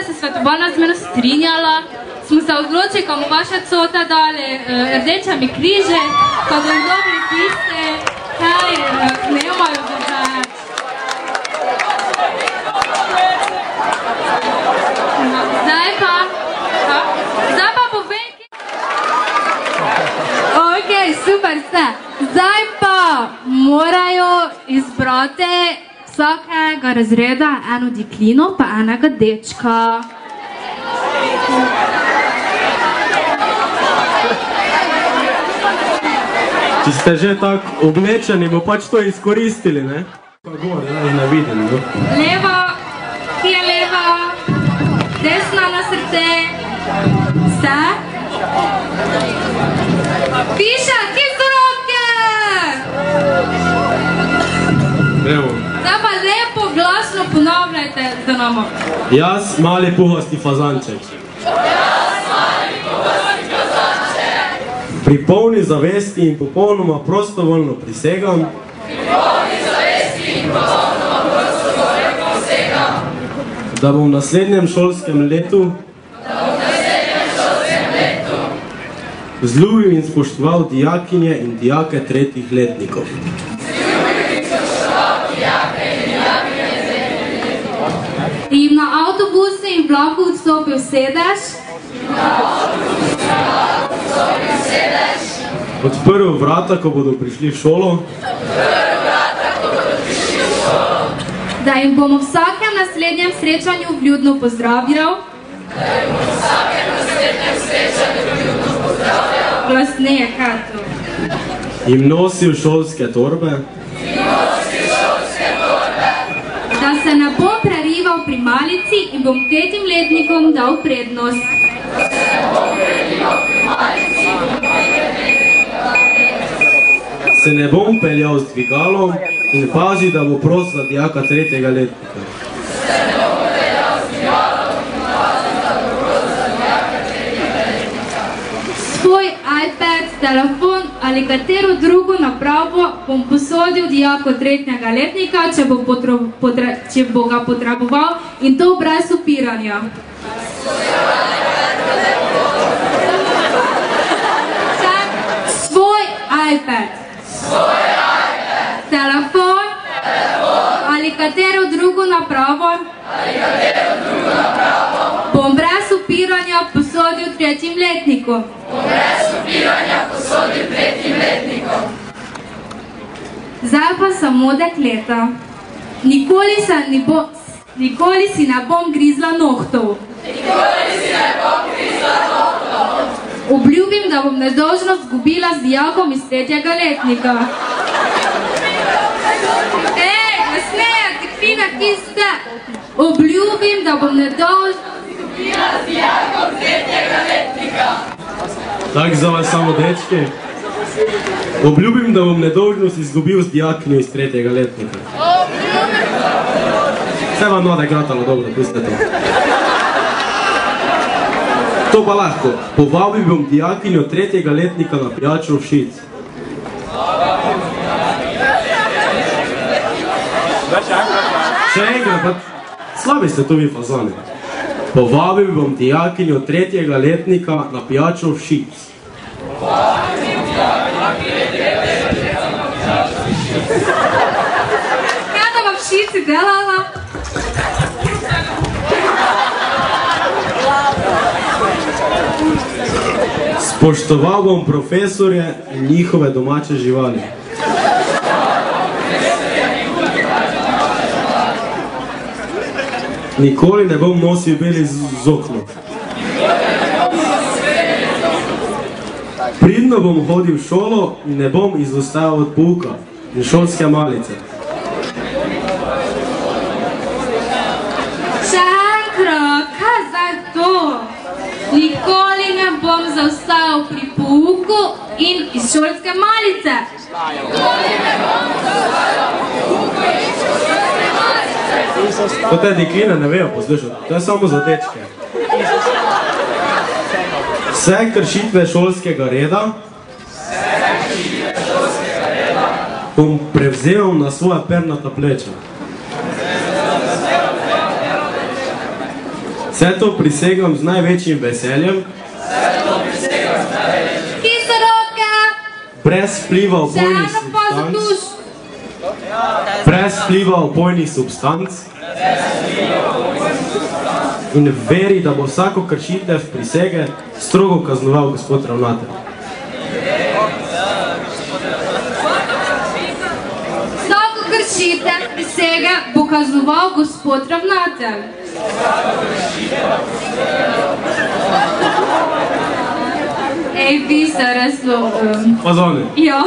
da se svetovalna z meno strinjala, smo se odločili, komu vaša cota dali rdečami križe, pa da jim dobri tiste, kaj nemajo dodati. Zdaj pa povej, ok, super ste. Zdaj pa morajo izbrati vsakega razreda eno deklino pa enega dečka. Če ste že tako oblečeni, bo pač to izkoristili, ne? Pa gor, ne vidim, no? Levo, ki je levo, desna na srce, vse. Piša, ki so roke! Evo. Zdaj pa lepo glasno ponavljajte za nama. Jaz, mali puhasti fazanček. Pri polni zavesti in popolnoma prostovoljno prisegam, da bom v naslednjem šolskem letu vzljubil in spoštoval dijakinje in dijake tretjih letnikov. In na avtobuse in vlaku odstopil sedež. Odprl vrata, ko bodo prišli v šolo. Da jim bom v vsakem naslednjem srečanju vljudno pozdravljal. Glasneje, kaj to? Jim nosil šolske torbe. Da se ne bom prerival pri malici in bom tretjim letnikom dal prednost. Se ne bom peljal z dvigalom in pazi, da bo prost za dijaka tretjega letnika. Svoj iPad, telefon ali katero drugo napravo bom posodil dijaku tretjega letnika, če bo ga potreboval, in to brez upiranja. Svoj iPad, telefon ali katero drugo napravo bom brez upiranja posodil tretjim letnikom. Zdaj pa samo dekleta. Nikoli si ne bom grizla nohtov. Obljubim, da bom nedolžnost zgubila z dijakom iz tretjega letnika. Nasmeja, deklina, ki ste. Obljubim, da bom nedolžnost zgubila z dijakom iz tretjega letnika. Tak za vas samo dečki. Obljubim, da bom nedolžnost izgubil z dijakinjo iz tretjega letnika. Vse vam node gratalo, dobro, pustite to. To pa lahko. Povabil bom dijakinjo tretjega letnika na pijačo v Šic. Še enkrat, pa slabi ste to vi fazani. Povabil bom dijakinjo tretjega letnika na pijačo v Šic. Kaj da vam v Šici delala? Spoštoval bom profesorje in njihove domače živali. Nikoli ne bom nosil beli z okno. Pridno bom hodil v šolo in ne bom izostajal od pouka in šolske malice. Še enkrat, kaj zdaj to? Nikoli ne bom zaostajal pri pouku in iz šolske malice. To te dekline ne vejo poslušati, to je samo za dečke. Vse kršitve šolskega reda bom prevzel na svoja pernata pleča. Vse to prisegam z največjim veseljem. Tisto roke! Brez vpliva opojnih Vseeno pa za substanc. tuš. Brez vpliva opojnih substanc. In veri, da bo vsako kršitev prisege strogo kaznoval gospod ravnatelj. Vsako kršitev prisege bo kaznoval gospod ravnatelj. Ej, vi ste res zelo... Fazone. Ja.